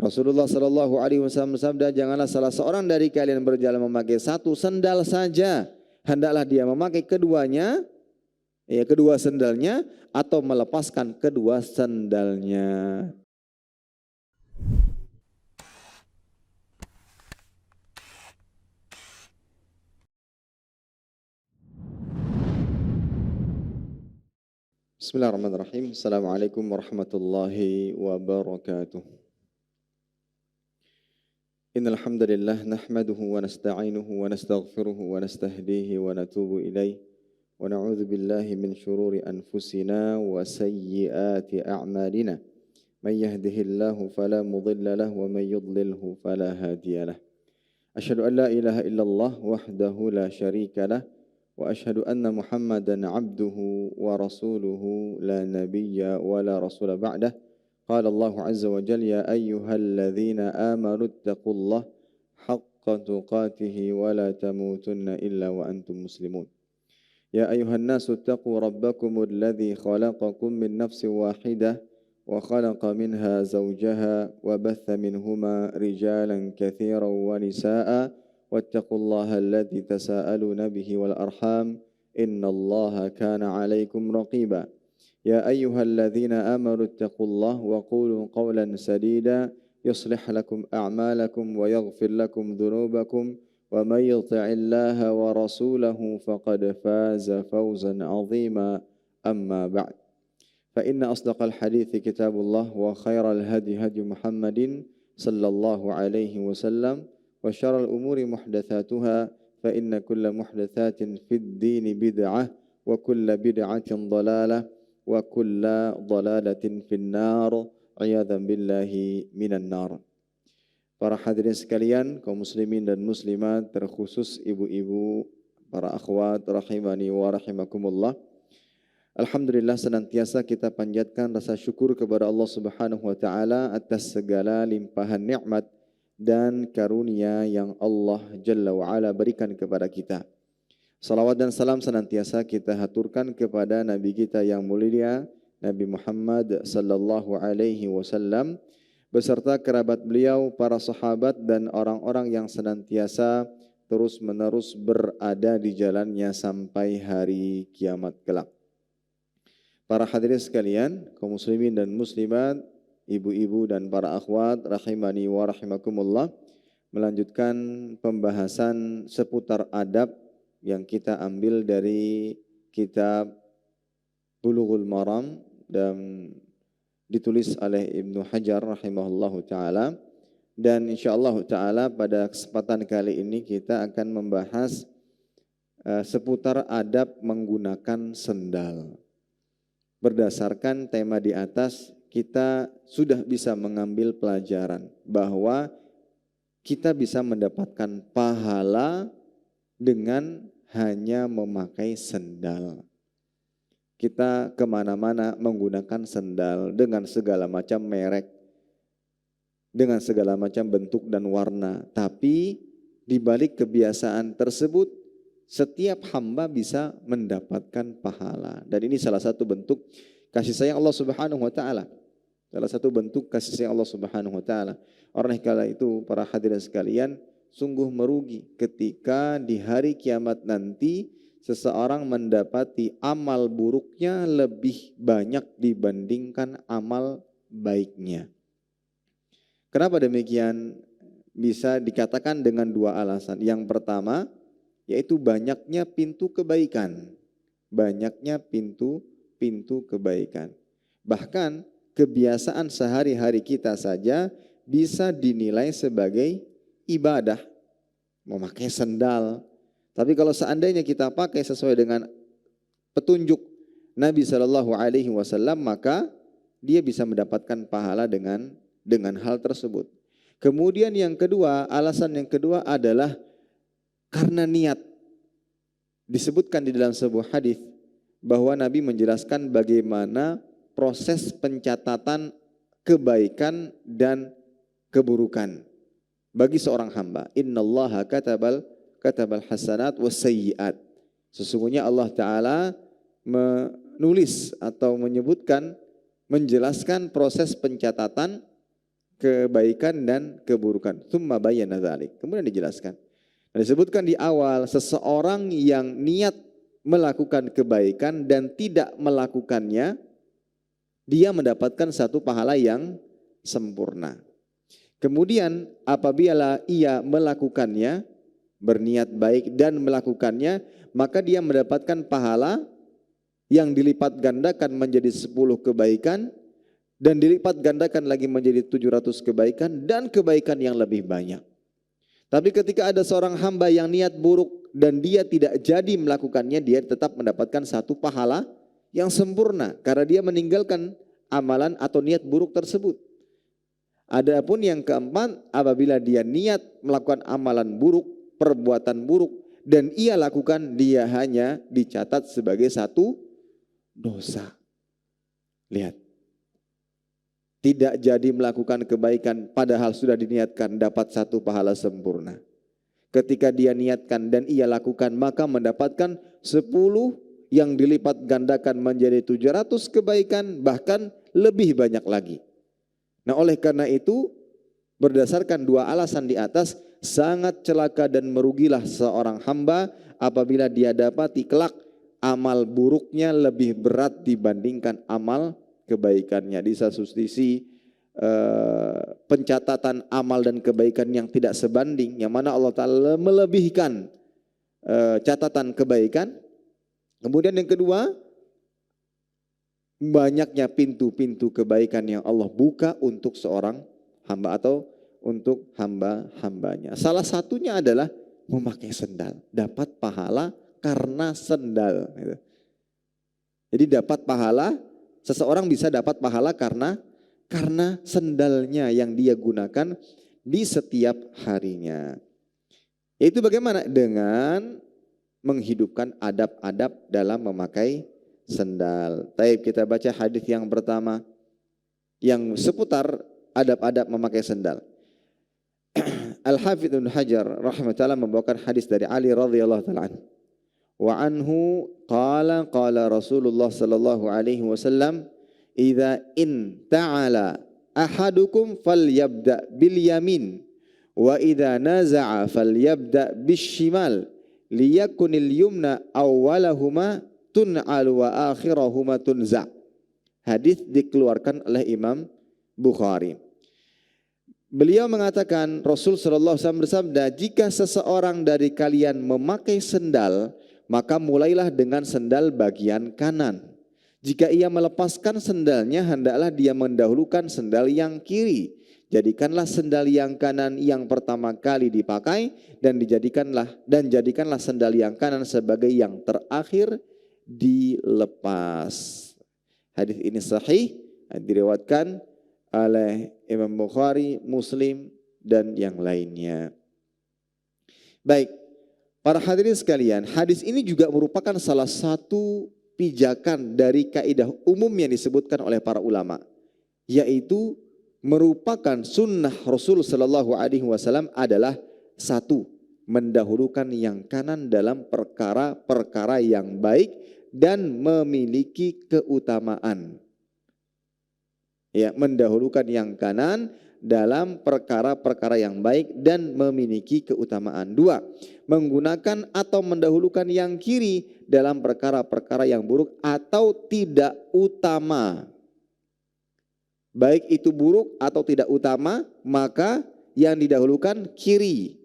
Rasulullah sallallahu alaihi wasallam bersabda, janganlah salah seorang dari kalian berjalan memakai satu sendal saja, hendaklah dia memakai keduanya, kedua sendalnya, atau melepaskan kedua sendalnya. Bismillahirrahmanirrahim. Assalamualaikum warahmatullahi wabarakatuh. Innal hamdalillah nahmaduhu wa nasta'inuhu wa nastaghfiruhu wa nastahdihi wa natubu ilaih wa na'udzu billahi min shururi anfusina wa sayyiati a'malina. May yahdihillahu fala mudilla lahu wa may yudlilhu fala hadiya lahu. Asyhadu an la ilaha illallah wahdahu la syarika lah wa asyhadu anna Muhammadan abduhu wa rasuluhu la nabiyya wa la rasula ba'dah. Qala Allah azza wa jalla ya ayyuhalladzina amanu ittaqullaha haqqa tuqatih wa la tamutunna illa wa antum muslimun. Ya ayyuhan nasu ittaqu rabbakumul ladzi khalaqakum min nafsin wahidah wa khalaqa minha zawjaha wa batha minhuma rijalan katsiran wa nisaa'a واتقوا الله الذي تساءلون به والأرحام إن الله كان عليكم رقيبا يا أيها الذين آمنوا اتقوا الله وقولوا قولا سديدا يصلح لكم أعمالكم ويغفر لكم ذنوبكم ومن يطع الله ورسوله فقد فاز فوزا عظيما أما بعد فإن أصدق الحديث كتاب الله وخير الهدي هدي محمد صلى الله عليه وسلم وشر الأمور محدثاتها فإن كل محدثات في الدين بدعة وكل بدعة ضلالة وكل ضلالة في النار عياذا بالله من النار. Para hadirin sekalian, kaum muslimin dan muslimat, terkhusus ibu-ibu, para akhwat rahimani wa rahimakumullah. Alhamdulillah senantiasa kita panjatkan rasa syukur kepada Allah Subhanahu wa taala atas segala limpahan nikmat dan karunia yang Allah Jalla wa'ala berikan kepada kita. Salawat dan salam senantiasa kita haturkan kepada Nabi kita yang mulia, Nabi Muhammad sallallahu alaihi wasallam, beserta kerabat beliau, para sahabat dan orang-orang yang senantiasa terus-menerus berada di jalannya sampai hari kiamat kelak. Para hadirin sekalian, kaum muslimin dan muslimat, ibu-ibu dan para akhwat rahimani wa rahimakumullah, melanjutkan pembahasan seputar adab yang kita ambil dari kitab Bulughul Maram dan ditulis oleh Ibnu Hajar rahimahullahu taala. Dan insyaallah taala pada kesempatan kali ini kita akan membahas seputar adab menggunakan sendal. Berdasarkan tema di atas, kita sudah bisa mengambil pelajaran bahwa kita bisa mendapatkan pahala dengan hanya memakai sendal. Kita kemana-mana menggunakan sendal dengan segala macam merek, dengan segala macam bentuk dan warna. Tapi di balik kebiasaan tersebut, setiap hamba bisa mendapatkan pahala. Dan ini salah satu bentuk kasih sayang Allah Subhanahu wa taala. Salah satu bentuk kasih sayang Allah Subhanahu wa taala. Oleh karena itu, para hadirin sekalian, sungguh merugi ketika di hari kiamat nanti seseorang mendapati amal buruknya lebih banyak dibandingkan amal baiknya. Kenapa demikian? Bisa dikatakan dengan dua alasan. Yang pertama, yaitu banyaknya pintu kebaikan. Banyaknya pintu kebaikan. Bahkan kebiasaan sehari-hari kita saja bisa dinilai sebagai ibadah. Memakai sendal. Tapi kalau seandainya kita pakai sesuai dengan petunjuk Nabi SAW, maka dia bisa mendapatkan pahala dengan hal tersebut. Kemudian yang kedua, alasan yang kedua adalah karena niat. Disebutkan di dalam sebuah hadis bahwa Nabi menjelaskan bagaimana proses pencatatan kebaikan dan keburukan bagi seorang hamba. Innallaha katabal hasanat was sayyiat. Sesungguhnya Allah Ta'ala menulis atau menyebutkan, menjelaskan proses pencatatan kebaikan dan keburukan. Tsumma bayyana dzalik. Kemudian dijelaskan. Dan disebutkan di awal, seseorang yang niat melakukan kebaikan dan tidak melakukannya, dia mendapatkan satu pahala yang sempurna. Kemudian apabila ia melakukannya, berniat baik dan melakukannya, maka dia mendapatkan pahala yang dilipat gandakan menjadi 10 kebaikan dan dilipat gandakan lagi menjadi 700 kebaikan dan kebaikan yang lebih banyak. Tapi ketika ada seorang hamba yang niat buruk dan dia tidak jadi melakukannya, dia tetap mendapatkan satu pahala yang sempurna karena dia meninggalkan amalan atau niat buruk tersebut. Adapun yang keempat, apabila dia niat melakukan amalan buruk, perbuatan buruk, dan ia lakukan, dia hanya dicatat sebagai satu dosa. Lihat. Tidak jadi melakukan kebaikan padahal sudah diniatkan dapat satu pahala sempurna. Ketika dia niatkan dan ia lakukan, maka mendapatkan 10 yang dilipat gandakan menjadi 700 kebaikan, bahkan lebih banyak lagi. Nah, oleh karena itu, berdasarkan 2 alasan di atas, sangat celaka dan merugilah seorang hamba apabila dia dapati kelak amal buruknya lebih berat dibandingkan amal kebaikannya. Di satu sisi pencatatan amal dan kebaikan yang tidak sebanding, yang mana Allah Ta'ala melebihkan catatan kebaikan. Kemudian yang kedua, banyaknya pintu-pintu kebaikan yang Allah buka untuk seorang hamba atau untuk hamba-hambanya. Salah satunya adalah memakai sendal, dapat pahala karena sendal. Jadi dapat pahala, seseorang bisa dapat pahala karena sendalnya yang dia gunakan di setiap harinya. Itu bagaimana? Dengan menghidupkan adab-adab dalam memakai sendal. Baik, kita baca hadis yang pertama yang seputar adab-adab memakai sendal. Al-Hafidz Ibnu Hajar rahimahullah membawakan hadis dari Ali radhiyallahu taala anhu. Wa anhu qala Rasulullah sallallahu alaihi wasallam, idza in ta'ala ahadukum falyabda bil yamin wa idza naza'a falyabda bis shimal liyakunil yumna awwalahuma tun'al wa akhirahuma tunza. Hadis dikeluarkan oleh Imam Bukhari. Beliau mengatakan, Rasul sallallahu alaihi wasallam bersabda, jika seseorang dari kalian memakai sendal, maka mulailah dengan sendal bagian kanan. Jika ia melepaskan sendalnya, hendaklah dia mendahulukan sendal yang kiri. Jadikanlah sendal yang kanan yang pertama kali dipakai dan jadikanlah sendal yang kanan sebagai yang terakhir dilepas. Hadis ini sahih, diriwayatkan oleh Imam Bukhari, Muslim dan yang lainnya. Baik, para hadirin sekalian, hadis ini juga merupakan salah satu pijakan dari kaidah umum yang disebutkan oleh para ulama, yaitu merupakan sunnah Rasul Sallallahu Alaihi Wasallam adalah satu, mendahulukan yang kanan dalam perkara-perkara yang baik dan memiliki keutamaan. Ya, mendahulukan yang kanan dalam perkara-perkara yang baik dan memiliki keutamaan. 2, menggunakan atau mendahulukan yang kiri dalam perkara-perkara yang buruk atau tidak utama. Baik itu buruk atau tidak utama, maka yang didahulukan kiri.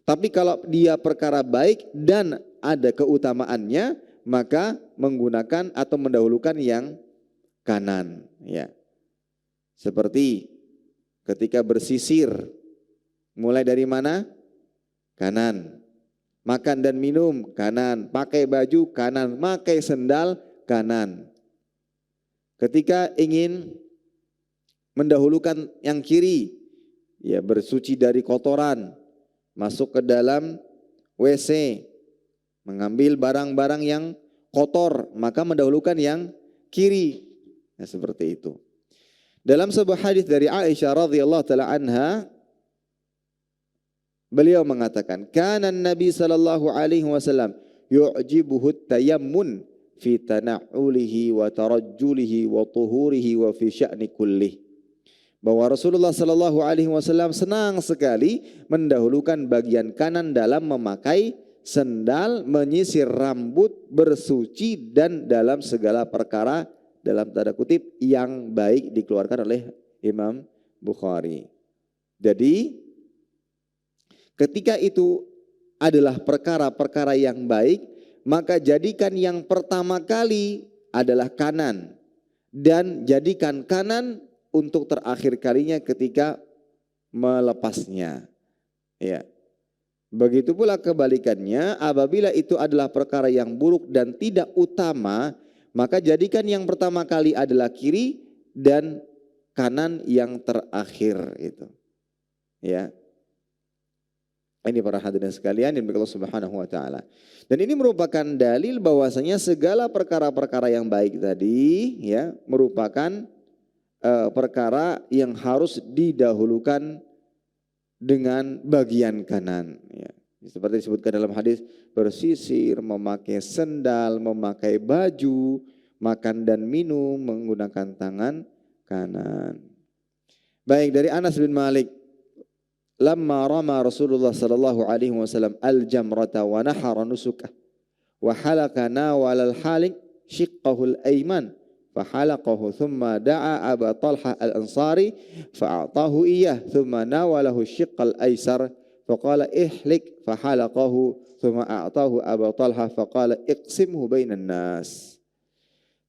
Tapi kalau dia perkara baik dan ada keutamaannya, maka menggunakan atau mendahulukan yang kanan. Ya. Seperti ketika bersisir, mulai dari mana? Kanan. Makan dan minum, kanan. Pakai baju, kanan. Pakai sendal, kanan. Ketika ingin mendahulukan yang kiri, ya bersuci dari kotoran, masuk ke dalam WC, mengambil barang-barang yang kotor, maka mendahulukan yang kiri. Nah, seperti itu. Dalam sebuah hadis dari Aisyah radhiyallahu taala anha, beliau mengatakan, "Kana Nabi sallallahu alaihi wasallam yu'jibuhu tayammun fi tana'ulihi wa tarajjulihi wa tuhurihi wa fi sya'ni kullih." bahwa Rasulullah Shallallahu Alaihi Wasallam senang sekali mendahulukan bagian kanan dalam memakai sendal, menyisir rambut, bersuci, dan dalam segala perkara dalam tanda kutip yang baik dikeluarkan oleh Imam Bukhari. Jadi ketika itu adalah perkara-perkara yang baik, maka jadikan yang pertama kali adalah kanan dan jadikan kanan untuk terakhir kalinya ketika melepasnya. Ya. Begitu pula kebalikannya, apabila itu adalah perkara yang buruk dan tidak utama, maka jadikan yang pertama kali adalah kiri dan kanan yang terakhir itu. Ya. Ini para hadirin sekalian yang Allah Subhanahu wa taala. Dan ini merupakan dalil bahwasanya segala perkara-perkara yang baik tadi ya merupakan perkara yang harus didahulukan dengan bagian kanan ya. Seperti disebutkan dalam hadis, bersisir, memakai sendal, memakai baju, makan dan minum menggunakan tangan kanan. Baik, dari Anas bin Malik, lamma rama Rasulullah sallallahu alaihi wasallam al-jamrata wa nahara nusukah wa halaka nawal al-halik shiqqahu al-ayman فحلقه ثم دعا أبا طلحة الأنصاري فأعطاه إياه ثم ناوله الشق الأيسر فقال احلق فحلقه ثم أعطاه أبا طلحة فقال اقسمه بين الناس.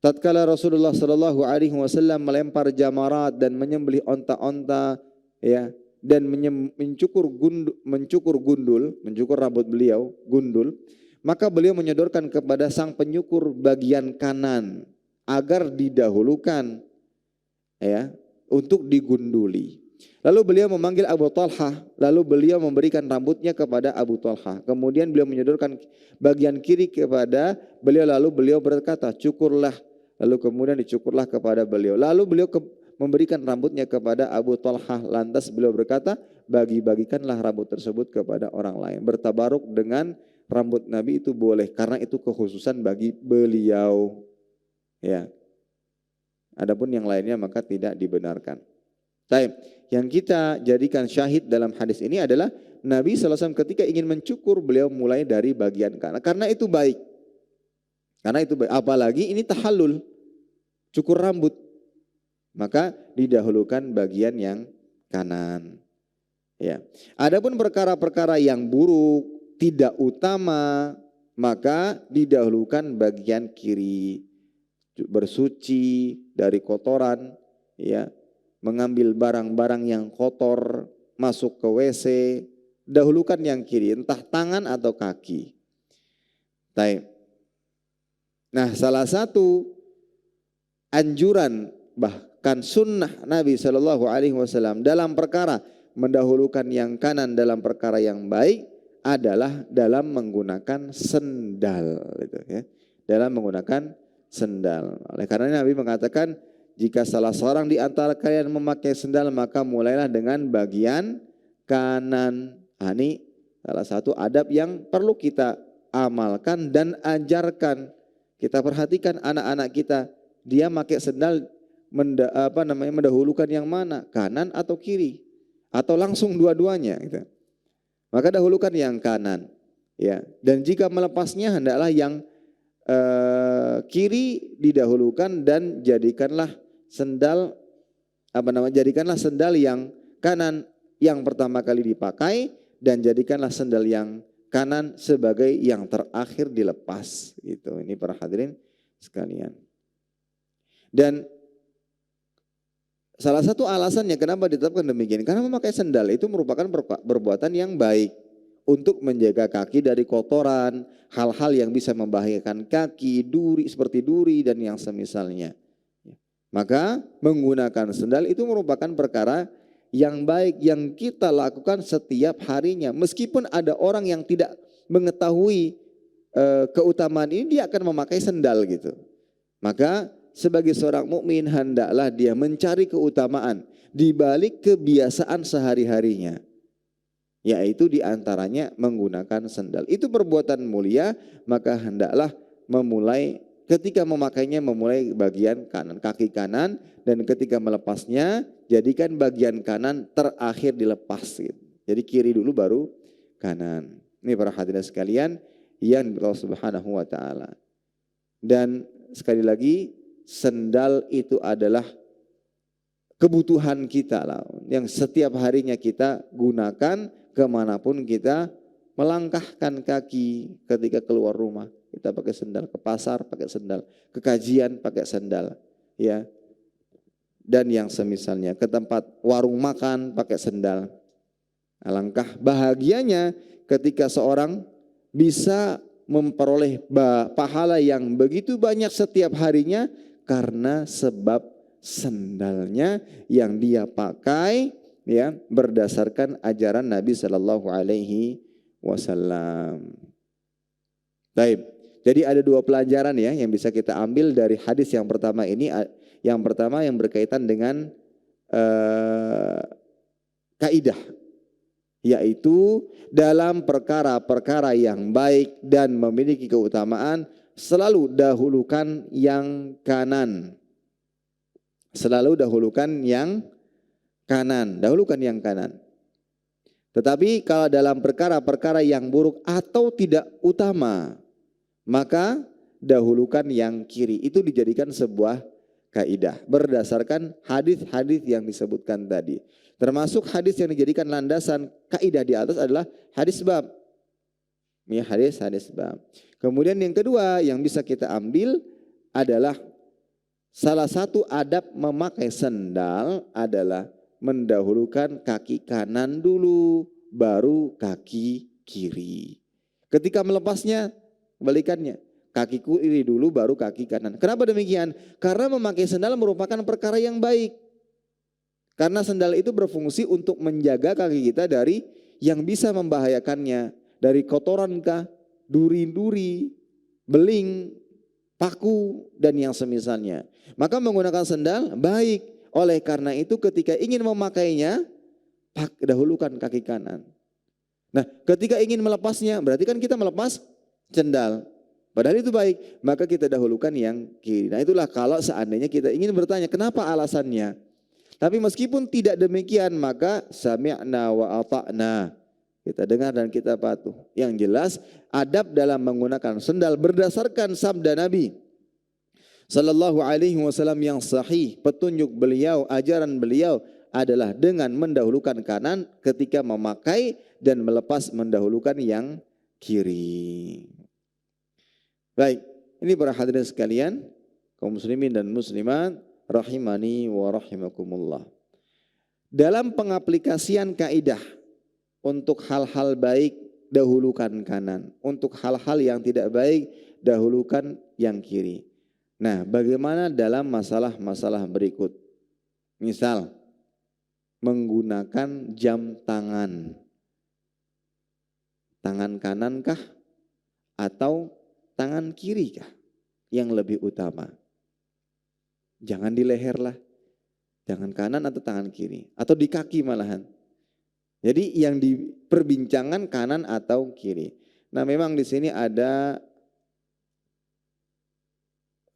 Tatkala Rasulullah Shallallahu Alaihi Wasallam melempar jamarat dan menyembelih onta-onta ya dan mencukur rambut beliau gundul, maka beliau menyodorkan kepada sang penyukur bagian kanan agar didahulukan ya untuk digunduli. Lalu beliau memanggil Abu Talhah, lalu beliau memberikan rambutnya kepada Abu Talhah. Kemudian beliau menyodorkan bagian kiri kepada beliau, lalu beliau berkata, "Cukurlah." Lalu kemudian dicukurlah kepada beliau. Lalu beliau memberikan rambutnya kepada Abu Talhah. Lantas beliau berkata, "Bagi-bagikanlah rambut tersebut kepada orang lain." Bertabaruk dengan rambut Nabi itu boleh karena itu kekhususan bagi beliau. Ya. Adapun yang lainnya maka tidak dibenarkan. Baik, yang kita jadikan syahid dalam hadis ini adalah Nabi SAW ketika ingin mencukur beliau mulai dari bagian kanan karena itu baik. Karena itu baik. Apalagi ini tahallul, cukur rambut. Maka didahulukan bagian yang kanan. Ya. Adapun perkara-perkara yang buruk, tidak utama, maka didahulukan bagian kiri. Bersuci dari kotoran, ya, mengambil barang-barang yang kotor, masuk ke WC, dahulukan yang kiri, entah tangan atau kaki. Baik. Nah, salah satu anjuran bahkan sunnah Nabi Shallallahu Alaihi Wasallam dalam perkara mendahulukan yang kanan dalam perkara yang baik adalah dalam menggunakan sendal, gitu, ya. Dalam menggunakan sendal. Oleh karena Nabi mengatakan, jika salah seorang di antara kalian memakai sendal maka mulailah dengan bagian kanan. Ini salah satu adab yang perlu kita amalkan dan ajarkan. Kita perhatikan anak-anak kita, dia pakai sendal mendahulukan yang mana, kanan atau kiri, atau langsung dua-duanya. Gitu. Maka dahulukan yang kanan. Ya. Dan jika melepasnya hendaklah yang kiri didahulukan dan jadikanlah sendal yang kanan yang pertama kali dipakai dan jadikanlah sendal yang kanan sebagai yang terakhir dilepas. Gitu. Ini para hadirin sekalian. Dan salah satu alasannya kenapa ditetapkan demikian, karena memakai sendal itu merupakan perbuatan yang baik. Untuk menjaga kaki dari kotoran, hal-hal yang bisa membahayakan kaki, seperti duri dan yang semisalnya. Maka menggunakan sendal itu merupakan perkara yang baik yang kita lakukan setiap harinya. Meskipun ada orang yang tidak mengetahui keutamaan ini, dia akan memakai sendal gitu. Maka sebagai seorang mukmin hendaklah dia mencari keutamaan di balik kebiasaan sehari-harinya. Yaitu diantaranya menggunakan sendal. Itu perbuatan mulia, maka hendaklah memulai ketika memakainya memulai bagian kanan, kaki kanan, dan ketika melepasnya jadikan bagian kanan terakhir dilepas gitu. Jadi kiri dulu baru kanan. Ini para hadirin sekalian yang Allah Subhanahu wa taala. Dan sekali lagi sendal itu adalah kebutuhan kita lah, yang setiap harinya kita gunakan kemanapun kita melangkahkan kaki ketika keluar rumah. Kita pakai sendal, ke pasar pakai sendal, ke kajian pakai sendal, ya. Dan yang semisalnya, ke tempat warung makan pakai sendal. Alangkah bahagianya ketika seorang bisa memperoleh pahala yang begitu banyak setiap harinya karena sebab sendalnya yang dia pakai, ya, berdasarkan ajaran Nabi Shallallahu Alaihi Wasallam. Baik, jadi ada dua pelajaran ya yang bisa kita ambil dari hadis yang pertama ini. Yang pertama yang berkaitan dengan kaidah, yaitu dalam perkara-perkara yang baik dan memiliki keutamaan selalu dahulukan yang kanan. Selalu dahulukan yang kanan, dahulukan yang kanan. Tetapi kalau dalam perkara-perkara yang buruk atau tidak utama, maka dahulukan yang kiri. Itu dijadikan sebuah kaidah berdasarkan hadis-hadis yang disebutkan tadi. Termasuk hadis yang dijadikan landasan kaidah di atas adalah hadis bab. Ya, hadis bab. Kemudian yang kedua yang bisa kita ambil adalah salah satu adab memakai sendal adalah mendahulukan kaki kanan dulu, baru kaki kiri. Ketika melepasnya, kebalikannya. Kaki kiri dulu, baru kaki kanan. Kenapa demikian? Karena memakai sendal merupakan perkara yang baik. Karena sendal itu berfungsi untuk menjaga kaki kita dari yang bisa membahayakannya. Dari kotoran kah, duri-duri, beling, paku, dan yang semisalnya. Maka menggunakan sendal baik. Oleh karena itu ketika ingin memakainya, dahulukan kaki kanan. Nah, ketika ingin melepasnya, berarti kan kita melepas sendal. Padahal itu baik, maka kita dahulukan yang kiri. Nah, itulah kalau seandainya kita ingin bertanya, kenapa alasannya? Tapi meskipun tidak demikian, maka sami'na wa ata'na. Kita dengar dan kita patuh. Yang jelas, adab dalam menggunakan sendal berdasarkan sabda Nabi Sallallahu Alaihi Wasallam yang sahih, petunjuk beliau, ajaran beliau adalah dengan mendahulukan kanan ketika memakai dan melepas mendahulukan yang kiri. Baik, ini para hadirin sekalian, kaum muslimin dan muslimat, rahimani wa rahimakumullah. Dalam pengaplikasian kaidah untuk hal-hal baik dahulukan kanan, untuk hal-hal yang tidak baik dahulukan yang kiri. Nah, bagaimana dalam masalah-masalah berikut? Misal, menggunakan jam tangan. Tangan kanan kah? Atau tangan kiri kah? Yang lebih utama. Jangan di leher lah. Jangan kanan atau tangan kiri. Atau di kaki malahan. Jadi yang diperbincangkan kanan atau kiri. Nah, memang di sini ada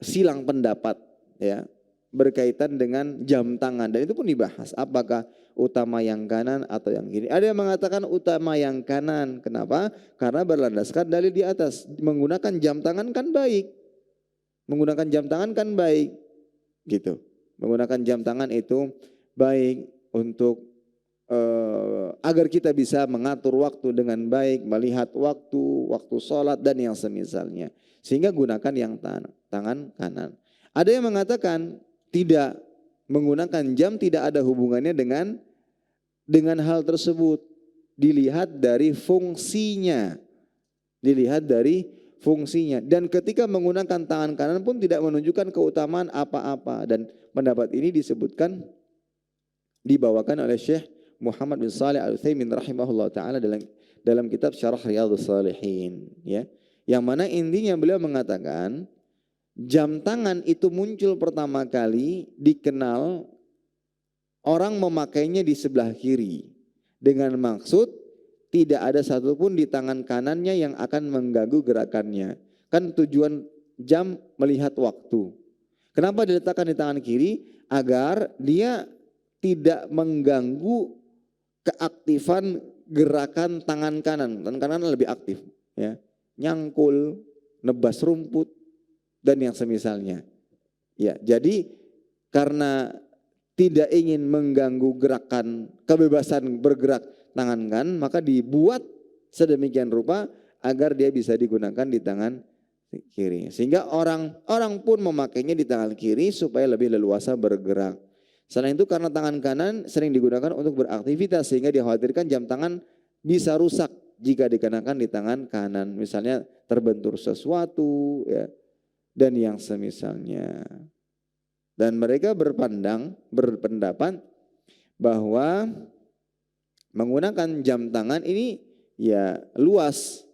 silang pendapat ya berkaitan dengan jam tangan, dan itu pun dibahas apakah utama yang kanan atau yang kiri. Ada yang mengatakan utama yang kanan. Kenapa? Karena berlandaskan dalil di atas. Menggunakan jam tangan kan baik. Menggunakan jam tangan kan baik. Gitu. Menggunakan jam tangan itu baik untuk agar kita bisa mengatur waktu dengan baik, melihat waktu sholat dan yang semisalnya. Sehingga gunakan yang tangan kanan. Ada yang mengatakan tidak, menggunakan jam tidak ada hubungannya dengan hal tersebut. Dilihat dari fungsinya. Dilihat dari fungsinya. Dan ketika menggunakan tangan kanan pun tidak menunjukkan keutamaan apa-apa. Dan pendapat ini dibawakan oleh Syekh Muhammad bin Shalih Al-Utsaimin rahimahullah ta'ala dalam kitab Syarah Riyadhus Shalihin. Ya. Yang mana intinya beliau mengatakan jam tangan itu muncul pertama kali dikenal orang memakainya di sebelah kiri. Dengan maksud tidak ada satupun di tangan kanannya yang akan mengganggu gerakannya. Kan tujuan jam melihat waktu. Kenapa diletakkan di tangan kiri? Agar dia tidak mengganggu keaktifan gerakan tangan kanan. Tangan kanan lebih aktif, ya. Nyangkul, nebas rumput dan yang semisalnya. Ya, jadi karena tidak ingin mengganggu gerakan kebebasan bergerak tangan kanan, maka dibuat sedemikian rupa agar dia bisa digunakan di tangan kiri. Sehingga orang pun memakainya di tangan kiri supaya lebih leluasa bergerak. Selain itu karena tangan kanan sering digunakan untuk beraktivitas sehingga dikhawatirkan jam tangan bisa rusak jika dikenakan di tangan kanan. Misalnya terbentur sesuatu, ya, dan yang semisalnya. Dan mereka berpendapat bahwa menggunakan jam tangan ini ya luas.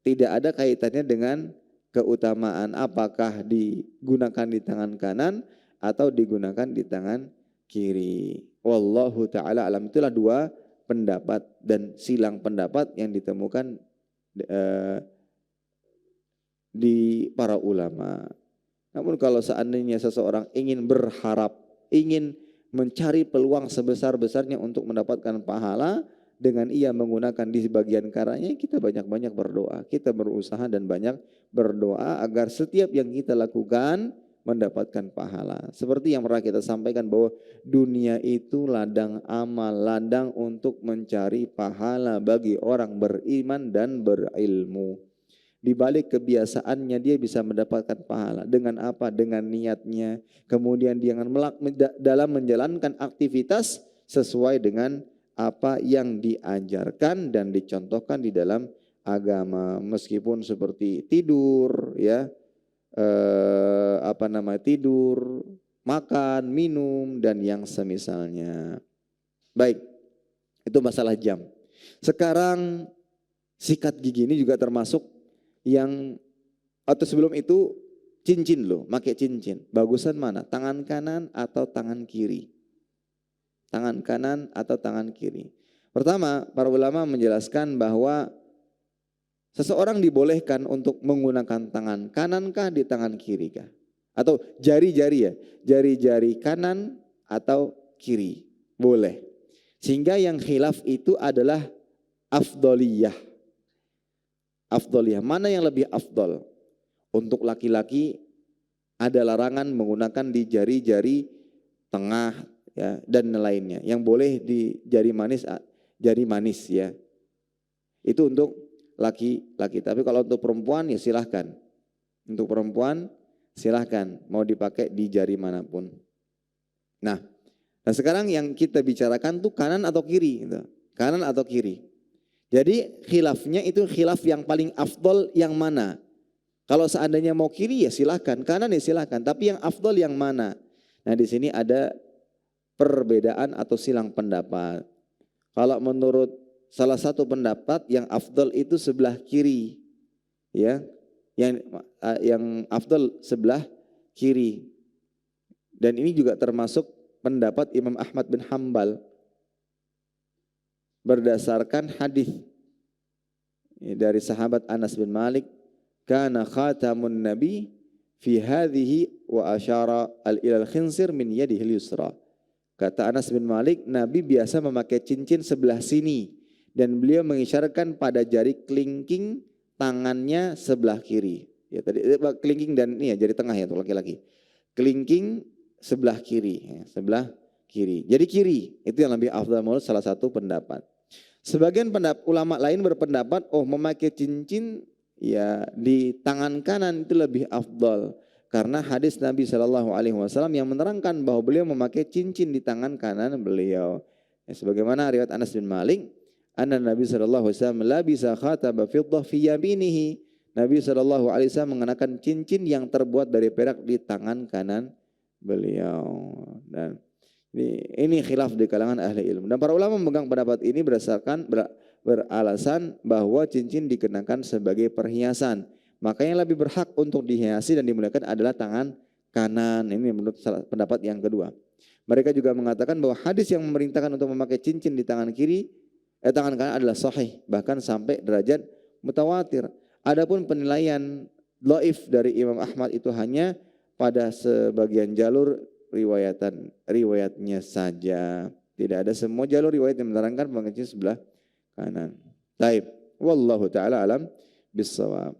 Tidak ada kaitannya dengan keutamaan apakah digunakan di tangan kanan atau digunakan di tangan kiri. Wallahu ta'ala alam. Itulah dua pendapat dan silang pendapat yang ditemukan di para ulama. Namun kalau seandainya seseorang ingin berharap, ingin mencari peluang sebesar-besarnya untuk mendapatkan pahala, dengan ia menggunakan di bagian kanannya, kita banyak-banyak berdoa. Kita berusaha dan banyak berdoa agar setiap yang kita lakukan mendapatkan pahala. Seperti yang pernah kita sampaikan bahwa dunia itu ladang amal, ladang untuk mencari pahala bagi orang beriman dan berilmu. Di balik kebiasaannya dia bisa mendapatkan pahala. Dengan apa? Dengan niatnya. Kemudian dia dalam menjalankan aktivitas sesuai dengan apa yang diajarkan dan dicontohkan di dalam agama, meskipun seperti tidur, ya, tidur, makan, minum dan yang semisalnya. Baik, itu masalah jam. Sekarang sikat gigi ini juga termasuk yang, atau sebelum itu cincin loh, pakai cincin. Bagusan mana? Tangan kanan atau tangan kiri? Tangan kanan atau tangan kiri. Pertama, para ulama menjelaskan bahwa seseorang dibolehkan untuk menggunakan tangan kanankah di tangan kirikah? Atau jari-jari ya, jari-jari kanan atau kiri, boleh. Sehingga yang khilaf itu adalah afdoliyah. Afdoliyah, mana yang lebih afdol? Untuk laki-laki ada larangan menggunakan di jari-jari tengah, ya, dan lainnya. Yang boleh di jari manis ya. Itu untuk laki-laki. Tapi kalau untuk perempuan ya silahkan. Untuk perempuan silahkan mau dipakai di jari manapun. Nah sekarang yang kita bicarakan tuh kanan atau kiri, gitu. Kanan atau kiri. Jadi khilafnya itu khilaf yang paling afdol yang mana? Kalau seandainya mau kiri ya silahkan, kanan ya silahkan. Tapi yang afdol yang mana? Nah di sini ada perbedaan atau silang pendapat. Kalau menurut salah satu pendapat yang afdal itu sebelah kiri, ya, yang afdal sebelah kiri. Dan ini juga termasuk pendapat Imam Ahmad bin Hambal berdasarkan hadis dari sahabat Anas bin Malik, kana khatamun nabi fi hadhihi wa asyara ilal khinsir min yadihi yusra. Kata Anas bin Malik, Nabi biasa memakai cincin sebelah sini dan beliau mengisyaratkan pada jari kelingking tangannya sebelah kiri. Ya tadi kelingking dan ini ya jari tengah ya untuk laki-laki. Kelingking sebelah kiri, ya, sebelah kiri. Jadi kiri itu yang lebih afdal menurut salah satu pendapat. Sebagian ulama lain berpendapat, memakai cincin ya di tangan kanan itu lebih afdal. Karena hadis Nabi SAW yang menerangkan bahwa beliau memakai cincin di tangan kanan beliau. Ya, sebagaimana riwayat Anas bin Malik, anna Nabi SAW labisa khataba fiddah fi yaminihi. Nabi SAW mengenakan cincin yang terbuat dari perak di tangan kanan beliau. Dan ini khilaf di kalangan ahli ilmu. Dan para ulama memegang pendapat ini berdasarkan beralasan bahwa cincin dikenakan sebagai perhiasan. Maka yang lebih berhak untuk dihiasi dan dimuliakan adalah tangan kanan. Ini menurut pendapat yang kedua. Mereka juga mengatakan bahwa hadis yang memerintahkan untuk memakai cincin di tangan kanan adalah sahih, bahkan sampai derajat mutawatir. Adapun penilaian dhaif dari Imam Ahmad itu hanya pada sebagian jalur riwayatnya saja. Tidak ada semua jalur riwayat yang menerangkan pengencing sebelah kanan. Taib. Wallahu taala alam bissawab.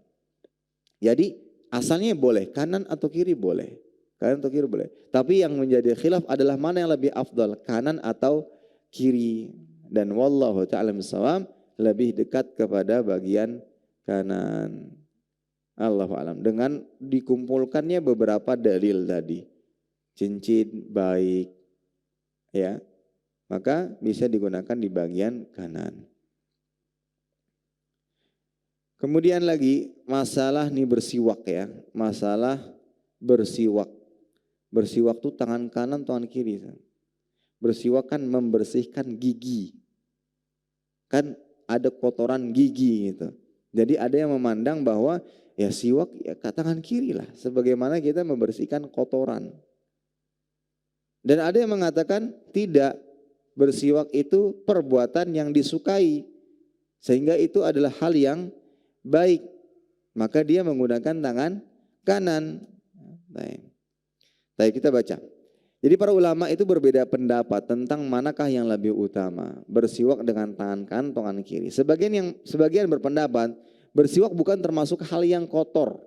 Jadi asalnya boleh kanan atau kiri boleh. Kanan atau kiri boleh. Tapi yang menjadi khilaf adalah mana yang lebih afdal, kanan atau kiri. Dan wallahu taala bissawab lebih dekat kepada bagian kanan. Allahu alam. Dengan dikumpulkannya beberapa dalil tadi. Cincin baik, ya, maka bisa digunakan di bagian kanan. Kemudian lagi masalah nih bersiwak ya, masalah bersiwak. Bersiwak itu tangan kanan, tangan kiri. Bersiwak kan membersihkan gigi, kan ada kotoran gigi gitu. Jadi ada yang memandang bahwa ya siwak ya tangan kiri lah, sebagaimana kita membersihkan kotoran. Dan ada yang mengatakan tidak, bersiwak itu perbuatan yang disukai. Sehingga itu adalah hal yang baik. Maka dia menggunakan tangan kanan. Baik, kita baca. Jadi para ulama itu berbeda pendapat tentang manakah yang lebih utama. Bersiwak dengan tangan kanan atau tangan kiri. Sebagian berpendapat bersiwak bukan termasuk hal yang kotor.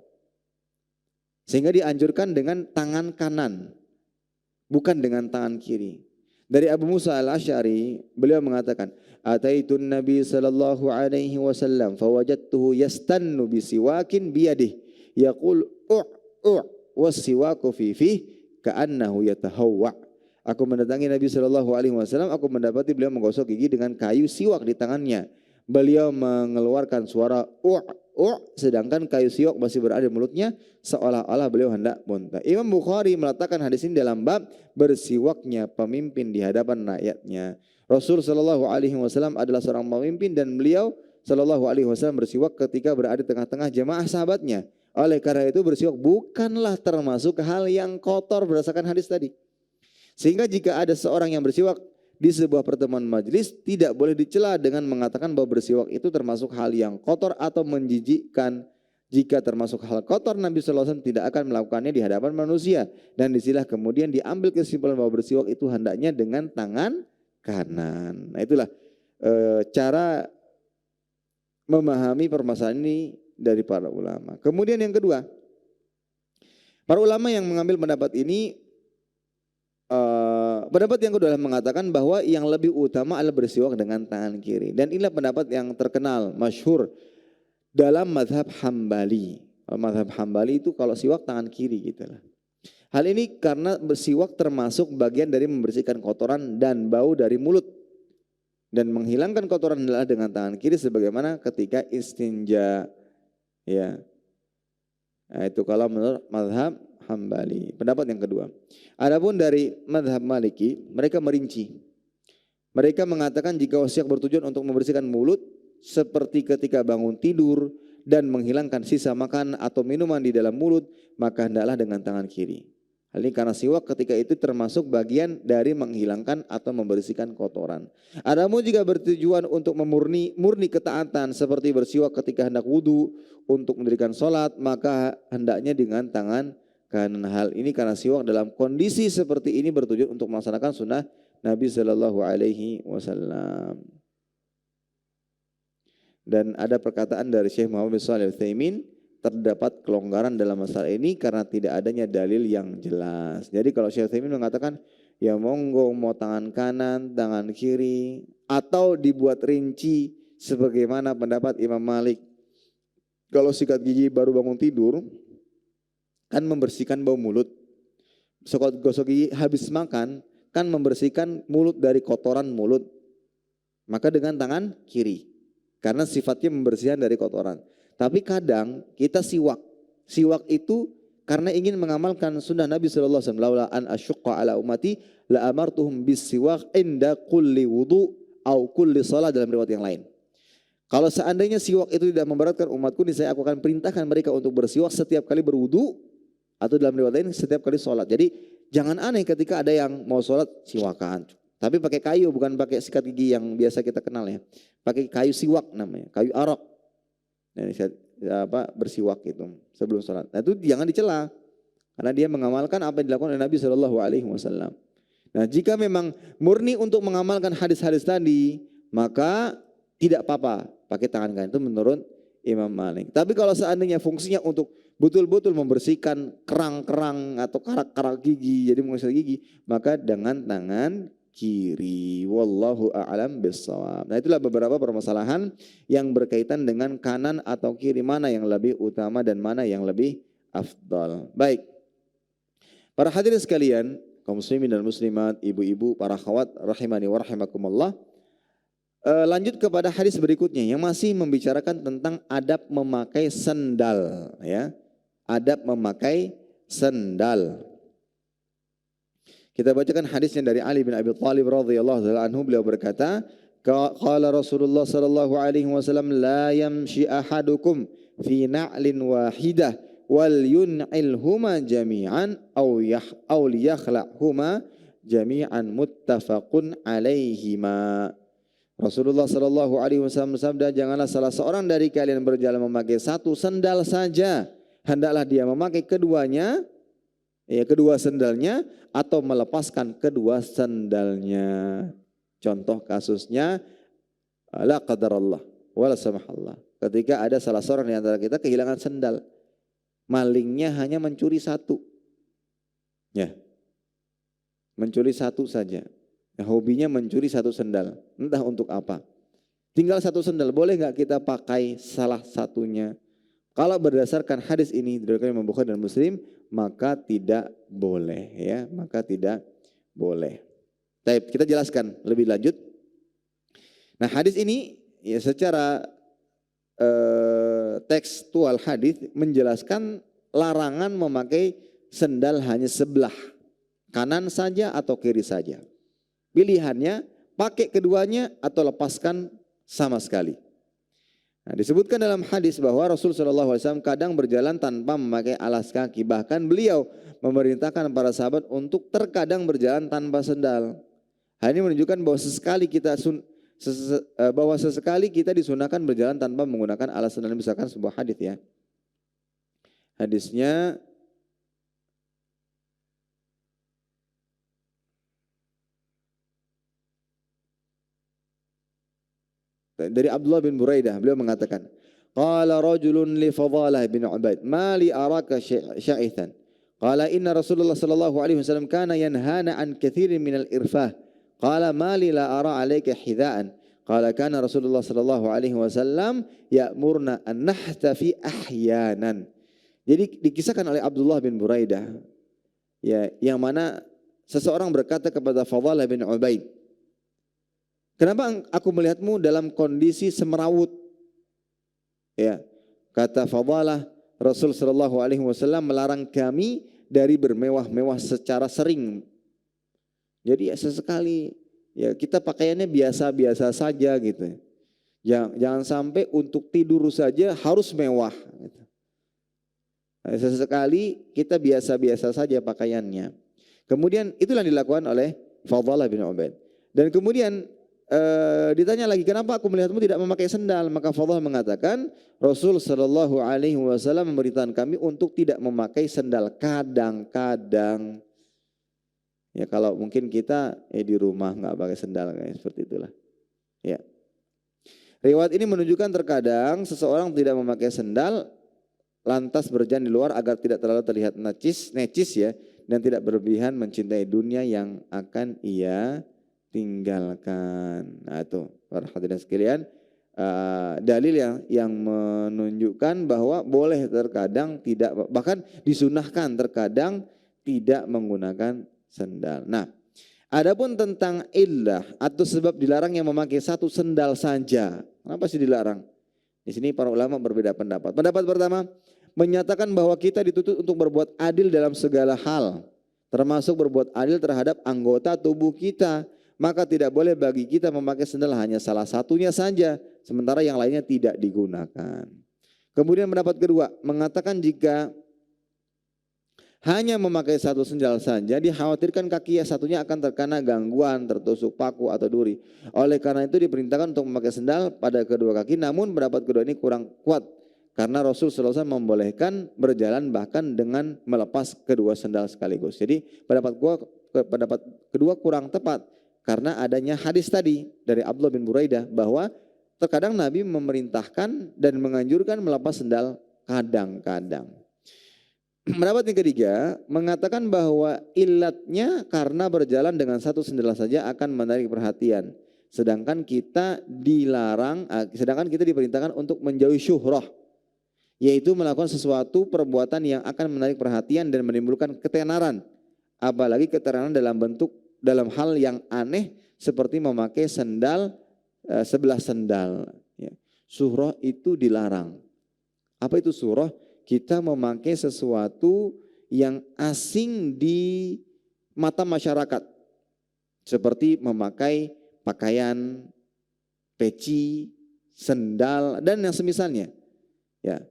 Sehingga dianjurkan dengan tangan kanan. Bukan dengan tangan kiri. Dari Abu Musa al-Asy'ari, beliau mengatakan, "Ataitun Nabi sallallahu alaihi wasallam fawajadtuhu yastannu bisiwakin biyadihi yaqul was-siwaku fi ka'annahu yatahawwa." Aku mendatangi Nabi sallallahu alaihi wasallam, aku mendapati beliau menggosok gigi dengan kayu siwak di tangannya. Beliau mengeluarkan suara sedangkan kayu siwak masih berada di mulutnya seolah-olah beliau hendak muntah. Imam Bukhari meletakkan hadis ini dalam bab bersiwaknya pemimpin di hadapan rakyatnya. Rasul sallallahu alaihi wasallam adalah seorang pemimpin dan beliau sallallahu alaihi wasallam bersiwak ketika berada di tengah-tengah jemaah sahabatnya. Oleh karena itu bersiwak bukanlah termasuk hal yang kotor berdasarkan hadis tadi. Sehingga jika ada seorang yang bersiwak di sebuah pertemuan majelis tidak boleh dicela dengan mengatakan bahwa bersiwak itu termasuk hal yang kotor atau menjijikkan. Jika termasuk hal kotor, Nabi SAW tidak akan melakukannya di hadapan manusia. Dan disinilah kemudian diambil kesimpulan bahwa bersiwak itu hendaknya dengan tangan kanan. Nah itulah cara memahami permasalahan ini dari para ulama. Kemudian yang kedua, para ulama yang mengambil pendapat ini, pendapat yang kedua adalah mengatakan bahwa yang lebih utama adalah bersiwak dengan tangan kiri. Dan inilah pendapat yang terkenal, masyhur dalam mazhab Hambali. Mazhab Hambali itu kalau siwak tangan kiri gitu lah. Hal ini karena bersiwak termasuk bagian dari membersihkan kotoran dan bau dari mulut. Dan menghilangkan kotoran adalah dengan tangan kiri sebagaimana ketika istinja. Ya. Nah, itu kalau menurut mazhab Hambali. Pendapat yang kedua. Adapun dari mazhab Maliki, mereka merinci. Mereka mengatakan jika siwak bertujuan untuk membersihkan mulut seperti ketika bangun tidur dan menghilangkan sisa makan atau minuman di dalam mulut, maka hendaklah dengan tangan kiri. Hal ini karena siwak ketika itu termasuk bagian dari menghilangkan atau membersihkan kotoran. Adapun jika bertujuan untuk murni ketaatan seperti bersiwak ketika hendak wudu untuk mendirikan sholat, maka hendaknya dengan tangan kanan. Hal ini karena siwak dalam kondisi seperti ini bertujuan untuk melaksanakan sunnah Nabi Sallallahu Alaihi Wasallam. Dan ada perkataan dari Syekh Muhammad bin Shalih Al-Utsaimin, terdapat kelonggaran dalam masalah ini karena tidak adanya dalil yang jelas. Jadi kalau Syekh Utsaimin mengatakan ya monggo mau tangan kanan, tangan kiri, atau dibuat rinci sebagaimana pendapat Imam Malik. Kalau sikat gigi baru bangun tidur kan membersihkan bau mulut. Gosok gigi habis makan kan membersihkan mulut dari kotoran mulut. Maka dengan tangan kiri. Karena sifatnya membersihkan dari kotoran. Tapi kadang kita siwak. Siwak itu karena ingin mengamalkan sunnah Nabi sallallahu alaihi wasallam, laula an asyqa ala ummati la amartuhum bis siwak inda kulli wudu au kulli shalah, dalam riwayat yang lain. Kalau seandainya siwak itu tidak memberatkan umatku, niscaya aku akan perintahkan mereka untuk bersiwak setiap kali berwudu atau dalam riwayat lain setiap kali sholat. Jadi jangan aneh ketika ada yang mau sholat siwakan. Tapi pakai kayu, bukan pakai sikat gigi yang biasa kita kenal ya. Pakai kayu siwak namanya, kayu arok. bersiwak itu sebelum sholat. Nah itu jangan dicela karena dia mengamalkan apa yang dilakukan oleh Nabi Shallallahu Alaihi Wasallam. Nah jika memang murni untuk mengamalkan hadis-hadis tadi, maka tidak apa-apa pakai tangan kanan, itu menurut Imam Malik. Tapi kalau seandainya fungsinya untuk betul-betul membersihkan kerang-kerang atau karak-karak gigi, jadi mengusir gigi, maka dengan tangan kiri. Wallahu a'lam bissawab. Nah itulah beberapa permasalahan yang berkaitan dengan kanan atau kiri, mana yang lebih utama dan mana yang lebih afdal. Baik, para hadirin sekalian, kaum muslimin dan muslimat, ibu-ibu, para akhwat rahimani wa rahimakumullah. Lanjut kepada hadis berikutnya yang masih membicarakan tentang adab memakai sendal, ya. Adab memakai sendal. Kita bacakan hadisnya dari Ali bin Abi Thalib radhiyallahu anhu. Beliau berkata, qala Rasulullah sallallahu alaihi wasallam, la yamshi ahadukum fi na'lin wahidah wal yun'ilhuma jami'an aw liyakhla'huma jami'an, muttafaqun alaihima. Rasulullah Shallallahu Alaihi Wasallam bersabda, janganlah salah seorang dari kalian berjalan memakai satu sendal saja, hendaklah dia memakai keduanya, kedua sendalnya, atau melepaskan kedua sendalnya. Contoh kasusnya, la qadarallah wala samahallah. Ketika ada salah seorang di antara kita kehilangan sendal, malingnya hanya mencuri satu, ya, mencuri satu saja. Hobinya mencuri satu sendal, entah untuk apa. Tinggal satu sendal, boleh nggak kita pakai salah satunya? Kalau berdasarkan hadis ini diriwayatkan Imam Bukhari dan Muslim, maka tidak boleh, ya, maka tidak boleh. Baik, kita jelaskan lebih lanjut. Nah hadis ini ya secara tekstual hadis menjelaskan larangan memakai sendal hanya sebelah, kanan saja atau kiri saja. Pilihannya pakai keduanya atau lepaskan sama sekali. Nah, disebutkan dalam hadis bahwa Rasul SAW kadang berjalan tanpa memakai alas kaki. Bahkan beliau memerintahkan para sahabat untuk terkadang berjalan tanpa sendal. Hal ini menunjukkan bahwa sesekali kita disunahkan berjalan tanpa menggunakan alas sendal. Misalkan sebuah hadis, ya. Hadisnya dari Abdullah bin Buraidah, beliau mengatakan, qala rajulun li Fadalah bin Ubaid, ma li araka sya'ithan. Qala inna Rasulullah sallallahu alaihi wasallam kana yanhana an katsirin minal irfah. Qala ma li la ara alayka hidhaan. Qala kana Rasulullah sallallahu alaihi wasallam ya'murna an nahtafi ahyanan. Jadi dikisahkan oleh Abdullah bin Buraidah, ya, yang mana seseorang berkata kepada Fadalah bin Ubaid, kenapa aku melihatmu dalam kondisi semerawut? Ya, kata Fadalah, Rasul sallallahu alaihi wasallam melarang kami dari bermewah-mewah secara sering. Jadi sesekali, ya, kita pakaiannya biasa-biasa saja gitu. Jangan sampai untuk tidur saja harus mewah. Gitu. Sesekali kita biasa-biasa saja pakaiannya. Kemudian itulah yang dilakukan oleh Fadalah bin Ubaid. Dan kemudian ditanya lagi, kenapa aku melihatmu tidak memakai sendal? Maka Fadhal mengatakan, Rasul sallallahu alaihi wasallam memberitahukan kami untuk tidak memakai sendal kadang-kadang. Ya kalau mungkin kita di rumah nggak pakai sendal, kayak seperti itulah. Ya. Riwayat ini menunjukkan terkadang seseorang tidak memakai sendal lantas berjalan di luar agar tidak terlalu terlihat necis, ya, dan tidak berlebihan mencintai dunia yang akan ia tinggalkan. Nah itu para hadirin sekalian, dalil yang menunjukkan bahwa boleh terkadang tidak, bahkan disunahkan terkadang tidak menggunakan sendal. Nah, adapun tentang illah atau sebab dilarangnya memakai satu sendal saja, kenapa sih dilarang? Di sini para ulama berbeda pendapat. Pendapat pertama menyatakan bahwa kita dituntut untuk berbuat adil dalam segala hal, termasuk berbuat adil terhadap anggota tubuh kita. Maka tidak boleh bagi kita memakai sendal hanya salah satunya saja, sementara yang lainnya tidak digunakan. Kemudian pendapat kedua mengatakan jika hanya memakai satu sendal saja, dikhawatirkan kaki yang satunya akan terkena gangguan, tertusuk paku atau duri. Oleh karena itu diperintahkan untuk memakai sendal pada kedua kaki. Namun pendapat kedua ini kurang kuat Karena Rasul SAW membolehkan berjalan bahkan dengan melepas kedua sendal sekaligus. Jadi pendapat kedua kurang tepat karena adanya hadis tadi dari Abdullah bin Buraidah bahwa terkadang Nabi memerintahkan dan menganjurkan melepas sendal kadang-kadang. Pendapat yang ketiga mengatakan bahwa ilatnya karena berjalan dengan satu sendal saja akan menarik perhatian. Sedangkan kita diperintahkan untuk menjauhi syuhrah, yaitu melakukan sesuatu perbuatan yang akan menarik perhatian dan menimbulkan ketenaran. Apalagi ketenaran dalam hal yang aneh seperti memakai sendal sebelah sendal. Ya. Syuhrah itu dilarang. Apa itu syuhrah? Kita memakai sesuatu yang asing di mata masyarakat. Seperti memakai pakaian, peci, sendal, dan yang semisalnya. Ya.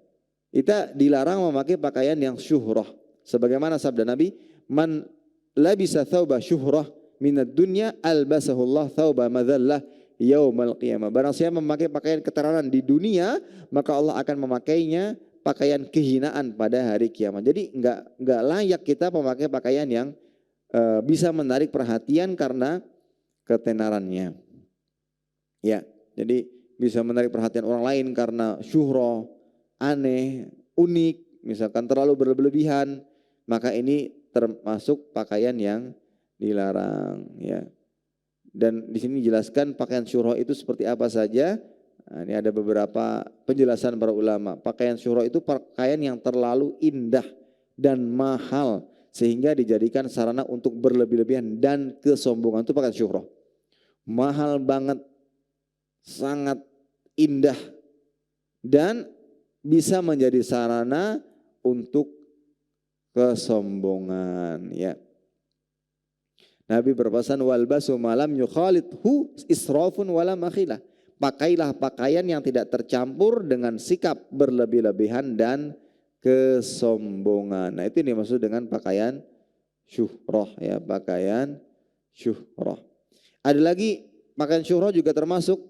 Kita dilarang memakai pakaian yang syuhrah. Sebagaimana sabda Nabi, man labisa thawba syuhrah minad dunya albasahullah thawba madhallah yaumal qiyamah. Barang siapa memakai pakaian ketenaran di dunia, maka Allah akan memakainya pakaian kehinaan pada hari kiamat. Jadi enggak layak kita memakai pakaian yang bisa menarik perhatian karena ketenarannya. Ya, jadi bisa menarik perhatian orang lain karena syuhrah, aneh, unik, misalkan terlalu berlebihan, maka ini termasuk pakaian yang dilarang, ya. Dan di sini dijelaskan pakaian syuhrah itu seperti apa saja. Nah, ini ada beberapa penjelasan para ulama. Pakaian syuhrah itu pakaian yang terlalu indah dan mahal sehingga dijadikan sarana untuk berlebih-lebihan dan kesombongan. Itu pakaian syuhrah. Mahal banget, sangat indah dan bisa menjadi sarana untuk kesombongan, ya. Nabi berpesan walbasu malam yukhalidhu israfun wala makhilah. Pakailah pakaian yang tidak tercampur dengan sikap berlebih-lebihan dan kesombongan. Nah, itu dimaksud dengan pakaian syuhrah, ya, pakaian syuhrah. Ada lagi pakaian syuhrah juga termasuk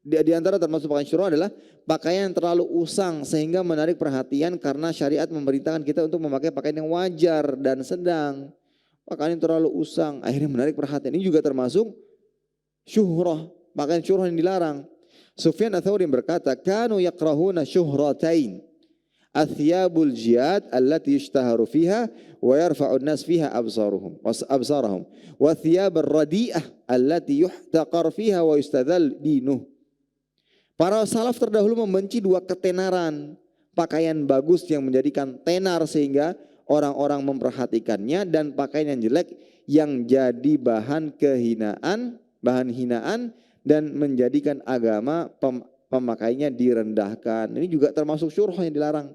di antara termasuk pakaian syuhrah adalah pakaian yang terlalu usang sehingga menarik perhatian karena syariat memerintahkan kita untuk memakai pakaian yang wajar dan sedang. Pakaian yang terlalu usang akhirnya menarik perhatian. Ini juga termasuk syuhrah, pakaian syuhrah yang dilarang. Sufyan Ats-Tsauri berkata, "Kanu yakrahuna syuhratain. Athyabul jihad allati yushtaharu fiha wa yarfa'u an-nas fiha absarahum wa thiyabur radi'ah allati yuhtaqar fiha wa yustadhal dinuh." Para salaf terdahulu membenci dua ketenaran, pakaian bagus yang menjadikan tenar sehingga orang-orang memperhatikannya dan pakaian yang jelek yang jadi bahan hinaan dan menjadikan agama pemakainya direndahkan. Ini juga termasuk syuhrah yang dilarang,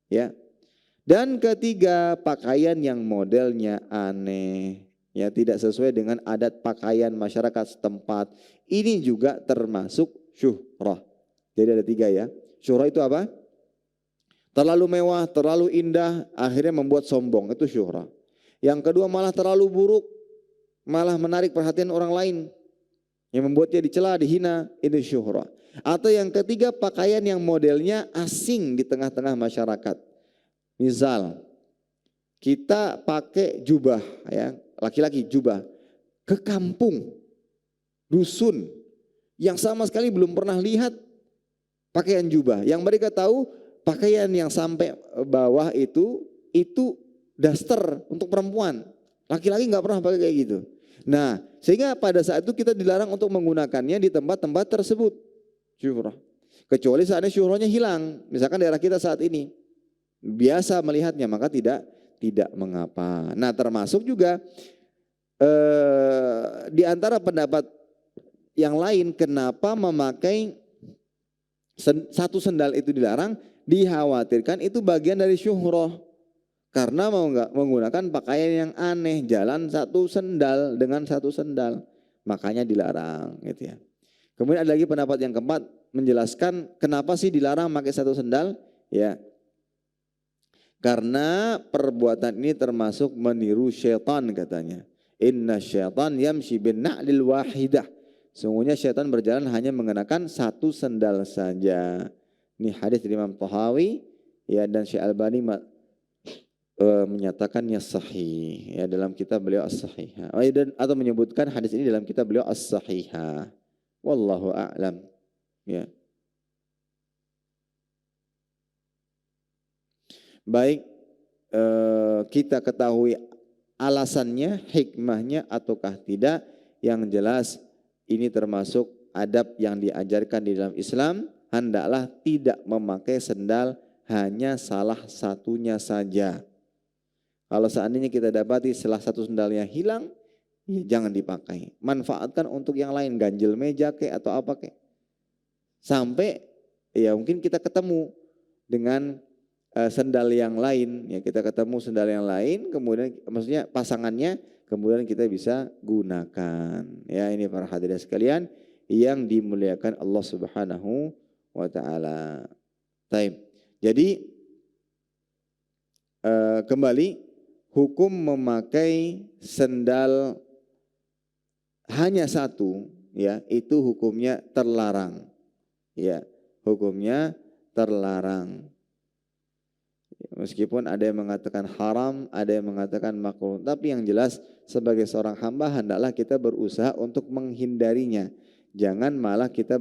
ya. Dan ketiga, pakaian yang modelnya aneh, ya, tidak sesuai dengan adat pakaian masyarakat setempat. Ini juga termasuk syuhrah. Jadi ada tiga, ya. Syuhrah itu apa? Terlalu mewah, terlalu indah, akhirnya membuat sombong, itu syuhrah. Yang kedua malah terlalu buruk, malah menarik perhatian orang lain, yang membuat dia dicela, dihina, itu syuhrah. Atau yang ketiga pakaian yang modelnya asing di tengah-tengah masyarakat. Misal kita pakai jubah, ya, laki-laki jubah ke kampung, dusun yang sama sekali belum pernah lihat pakaian jubah. Yang mereka tahu pakaian yang sampai bawah itu daster untuk perempuan. Laki-laki nggak pernah pakai kayak gitu. Nah, sehingga pada saat itu kita dilarang untuk menggunakannya di tempat-tempat tersebut. Syuhrah. Kecuali saatnya syuhrahnya hilang. Misalkan daerah kita saat ini biasa melihatnya, maka tidak mengapa. Nah, termasuk juga di antara pendapat yang lain kenapa memakai satu sendal itu dilarang, dikhawatirkan itu bagian dari syuhrah. Karena mau nggak menggunakan pakaian yang aneh, jalan satu sendal dengan satu sendal, makanya dilarang, gitu ya. Kemudian ada lagi pendapat yang keempat menjelaskan kenapa sih dilarang pakai satu sendal, ya. Karena perbuatan ini termasuk meniru syaitan katanya. Inna syaitan yamshi bin na'lil wahidah. Sungguhnya syaitan berjalan hanya mengenakan satu sendal saja. Ini hadis dari Imam Tahawi ya, dan Syekh Albani menyatakannya sahih ya dalam kitab beliau As-Sahihah. Atau menyebutkan hadis ini dalam kitab beliau As-Sahihah. Wallahu a'lam. Ya. Baik, kita ketahui alasannya, hikmahnya ataukah tidak. Yang jelas ini termasuk adab yang diajarkan di dalam Islam. Hendaklah tidak memakai sendal hanya salah satunya saja. Kalau seandainya kita dapati salah satu sendalnya hilang, ya jangan dipakai. Manfaatkan untuk yang lain, ganjel meja kek atau apa kek. Sampai ya mungkin kita ketemu dengan sendal yang lain, ya kita ketemu sendal yang lain, kemudian maksudnya pasangannya, kemudian kita bisa gunakan. Ya ini para hadirin sekalian yang dimuliakan Allah Subhanahu wa taala. Baik. Jadi kembali hukum memakai sendal hanya satu, ya itu hukumnya terlarang. Ya, hukumnya terlarang. Meskipun ada yang mengatakan haram, ada yang mengatakan makruh, tapi yang jelas sebagai seorang hamba hendaklah kita berusaha untuk menghindarinya. Jangan malah kita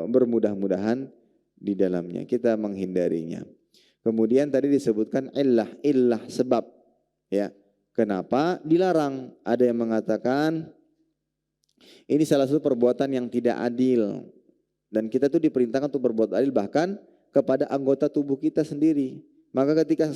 bermudah-mudahan di dalamnya, kita menghindarinya. Kemudian tadi disebutkan illah sebab, ya. Kenapa dilarang? Ada yang mengatakan ini salah satu perbuatan yang tidak adil, dan kita tuh diperintahkan untuk berbuat adil bahkan kepada anggota tubuh kita sendiri. Maka ketika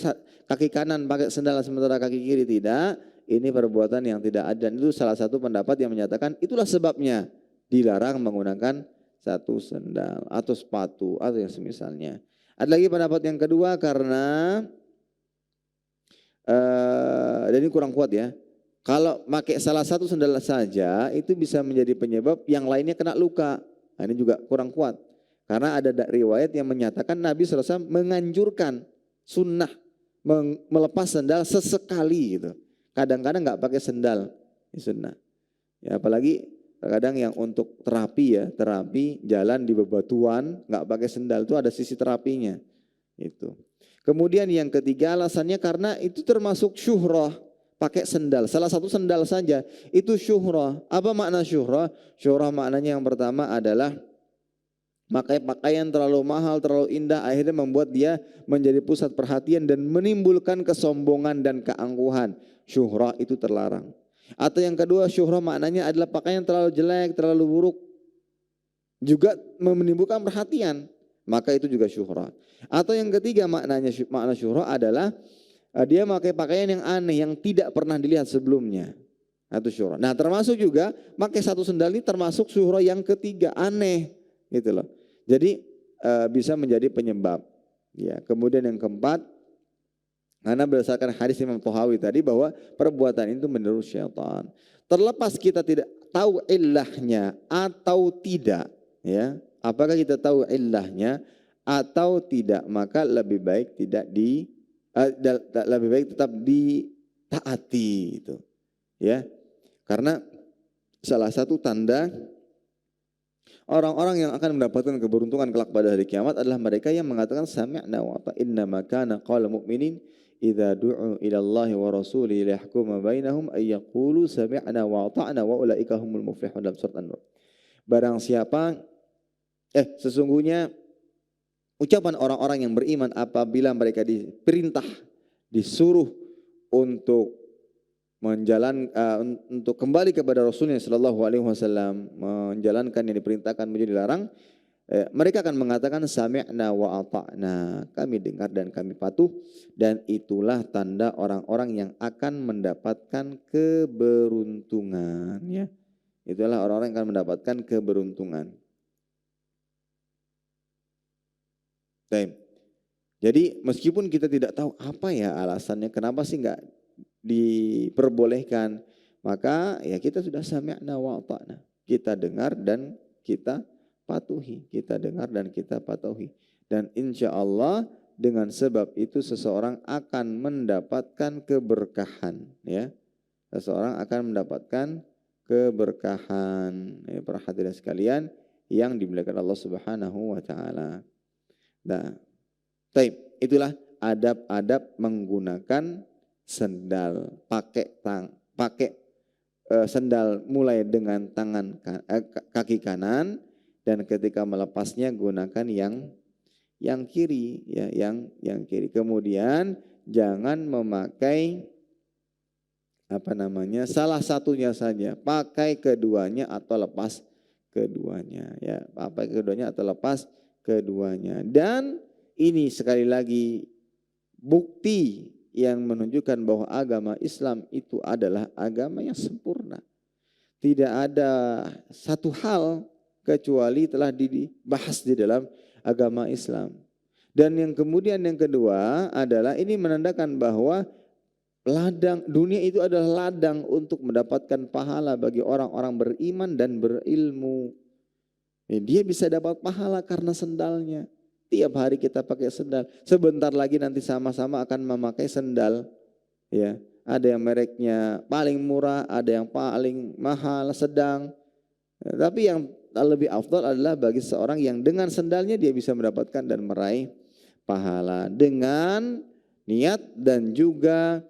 kaki kanan pakai sendal sementara kaki kiri tidak, ini perbuatan yang tidak adil. Itu salah satu pendapat yang menyatakan itulah sebabnya dilarang menggunakan satu sendal atau sepatu atau yang semisalnya. Ada lagi pendapat yang kedua karena dan ini kurang kuat ya. Kalau pakai salah satu sendal saja itu bisa menjadi penyebab yang lainnya kena luka. Nah, ini juga kurang kuat. Karena ada riwayat yang menyatakan Nabi SAW menganjurkan sunnah melepas sendal sesekali gitu. Kadang-kadang nggak pakai sendal, sunnah. Ya, apalagi kadang yang untuk terapi ya, terapi jalan di bebatuan nggak pakai sendal itu ada sisi terapinya. Itu. Kemudian yang ketiga alasannya karena itu termasuk syuhrah, pakai sendal. Salah satu sendal saja itu syuhrah. Apa makna syuhrah? Syuhrah maknanya yang pertama adalah pakai pakaian terlalu mahal, terlalu indah, akhirnya membuat dia menjadi pusat perhatian dan menimbulkan kesombongan dan keangkuhan. Syuhrah itu terlarang. Atau yang kedua, syuhrah maknanya adalah pakaian terlalu jelek, terlalu buruk, juga menimbulkan perhatian, maka itu juga syuhrah. Atau yang ketiga makna syuhrah adalah dia memakai pakaian yang aneh, yang tidak pernah dilihat sebelumnya. Itu syuhrah. Nah termasuk juga pakai satu sendal ini termasuk syuhrah yang ketiga, aneh. Gitu loh. Jadi bisa menjadi penyebab. Ya, kemudian yang keempat, karena berdasarkan hadis Imam Tahawi tadi bahwa perbuatan itu meniru syaitan. Terlepas kita tidak tahu illahnya atau tidak, ya. Apakah kita tahu illahnya atau tidak, maka lebih baik lebih baik tetap ditaati itu. Ya. Karena salah satu tanda orang-orang yang akan mendapatkan keberuntungan kelak pada hari kiamat adalah mereka yang mengatakan sami'na wa ata'na. Innama kana qaulul mu'minin idza du'u ila Allah wa rasulihi liyahkuma bainahum ay yaqulu sami'na wa ata'na wa ulaika humul muflihun dalam surat An-Nur. Barang siapa sesungguhnya ucapan orang-orang yang beriman apabila mereka diperintah, disuruh untuk untuk kembali kepada Rasulnya Sallallahu Alaihi Wasallam, menjalankan yang diperintahkan menjadi dilarang, mereka akan mengatakan sami'na wa ata'na, kami dengar dan kami patuh, dan itulah tanda orang-orang yang akan mendapatkan keberuntungan. Ya, itulah orang-orang yang akan mendapatkan keberuntungan. Jadi meskipun kita tidak tahu apa ya alasannya, kenapa sih nggak diperbolehkan, maka ya kita sudah sami'na wa ata'na, kita dengar dan kita patuhi, kita dengar dan kita patuhi, dan insya Allah dengan sebab itu seseorang akan mendapatkan keberkahan, ya, seseorang akan mendapatkan keberkahan. Ya, para hadirin sekalian yang dimuliakan Allah Subhanahu wa taala. Nah, itulah adab-adab menggunakan sendal, pakai sendal mulai dengan kaki kanan, dan ketika melepasnya gunakan yang kiri, ya, yang kiri. Kemudian jangan memakai salah satunya saja, pakai keduanya atau lepas keduanya, ya, pakai keduanya atau lepas keduanya. Dan ini sekali lagi bukti yang menunjukkan bahwa agama Islam itu adalah agama yang sempurna. Tidak ada satu hal kecuali telah dibahas di dalam agama Islam. Dan yang kedua adalah ini menandakan bahwa dunia itu adalah ladang untuk mendapatkan pahala bagi orang-orang beriman dan berilmu. Dia bisa dapat pahala karena sendalnya. Tiap hari kita pakai sendal. Sebentar lagi nanti sama-sama akan memakai sendal. Ya, ada yang mereknya paling murah, ada yang paling mahal, sedang. Tapi yang lebih afdal adalah bagi seorang yang dengan sendalnya dia bisa mendapatkan dan meraih pahala dengan niat dan juga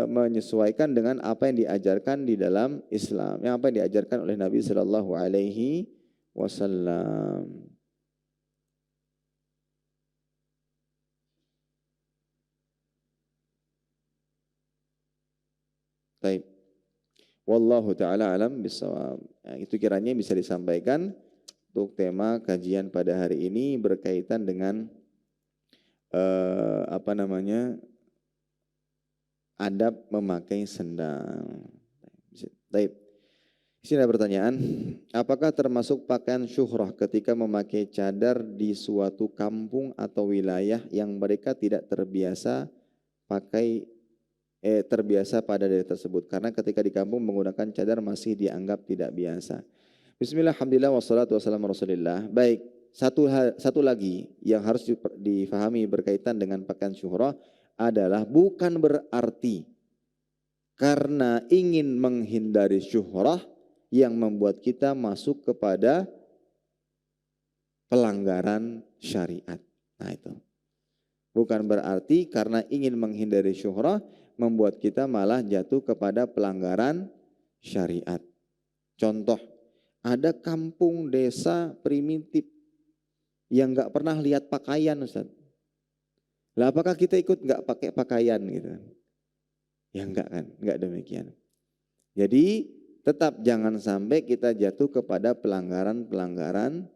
menyesuaikan dengan apa yang diajarkan di dalam Islam, yang apa yang diajarkan oleh Nabi Sallallahu Alaihi Wasallam. Baik, wallahu taala alam bisawab. Itu kiranya bisa disampaikan untuk tema kajian pada hari ini berkaitan dengan adab memakai sendal. Baik. Di sini ada pertanyaan, apakah termasuk pakaian syuhrah ketika memakai cadar di suatu kampung atau wilayah yang mereka tidak terbiasa pada daerah tersebut? Karena ketika di kampung menggunakan cadar masih dianggap tidak biasa. Bismillah, alhamdulillah, wassalatu wassalamu rasulillah. Baik, satu lagi yang harus difahami berkaitan dengan pakaian syuhrah adalah bukan berarti karena ingin menghindari syuhrah yang membuat kita masuk kepada pelanggaran syariat. Nah itu. Bukan berarti karena ingin menghindari syuhrah membuat kita malah jatuh kepada pelanggaran syariat. Contoh, ada kampung desa primitif yang gak pernah lihat pakaian, Ustaz. Lah apakah kita ikut nggak pakai pakaian gitu? Ya enggak kan, enggak demikian. Jadi tetap jangan sampai kita jatuh kepada pelanggaran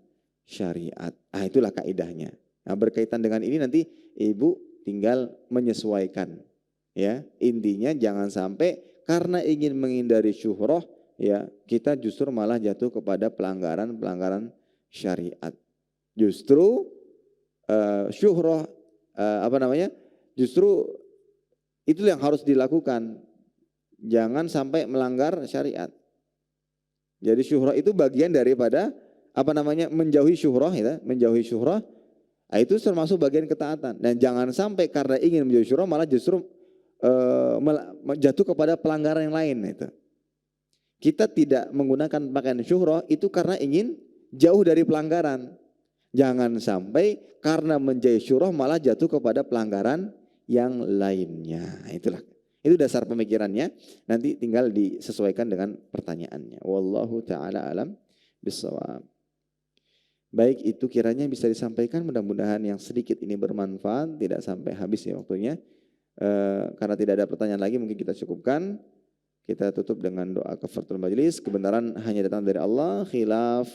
syariat. Itulah kaidahnya. Nah, berkaitan dengan ini nanti ibu tinggal menyesuaikan. Ya, intinya jangan sampai karena ingin menghindari syuhrah, ya kita justru malah jatuh kepada pelanggaran syariat. Justru syuhrah justru itu yang harus dilakukan. Jangan sampai melanggar syariat. Jadi syuhrah itu bagian daripada menjauhi syuhrah, ya, menjauhi syuhrah. Itu termasuk bagian ketaatan. Dan jangan sampai karena ingin menjauhi syuhrah malah justru jatuh kepada pelanggaran yang lain. Itu. Kita tidak menggunakan pakaian syuhrah itu karena ingin jauh dari pelanggaran. Jangan sampai karena menjauhi syuhrah malah jatuh kepada pelanggaran yang lainnya. Itu dasar pemikirannya. Nanti tinggal disesuaikan dengan pertanyaannya. Wallahu ta'ala alam bissawab. Baik, itu kiranya bisa disampaikan. Mudah-mudahan yang sedikit ini bermanfaat. Tidak sampai habis ya waktunya. Karena tidak ada pertanyaan lagi, mungkin kita cukupkan. Kita tutup dengan doa kafaratul majelis. Kebenaran hanya datang dari Allah. Khilaf,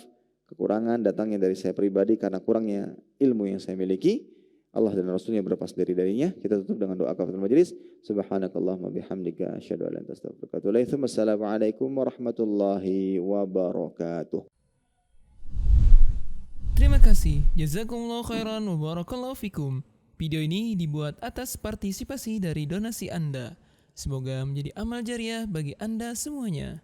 kekurangan datangnya dari saya pribadi karena kurangnya ilmu yang saya miliki. Allah dan Rasulnya berlepas darinya. Kita tutup dengan doa kafaratul majelis. Subhanakallahumma bihamdika asyhadu an la ilaha illa anta astaghfiruka wa atubu ilaik. Wassalamualaikum warahmatullahi wabarakatuh. Terima kasih. Jazakumullah khairan wa barakallahu fikum. Video ini dibuat atas partisipasi dari donasi Anda. Semoga menjadi amal jariah bagi Anda semuanya.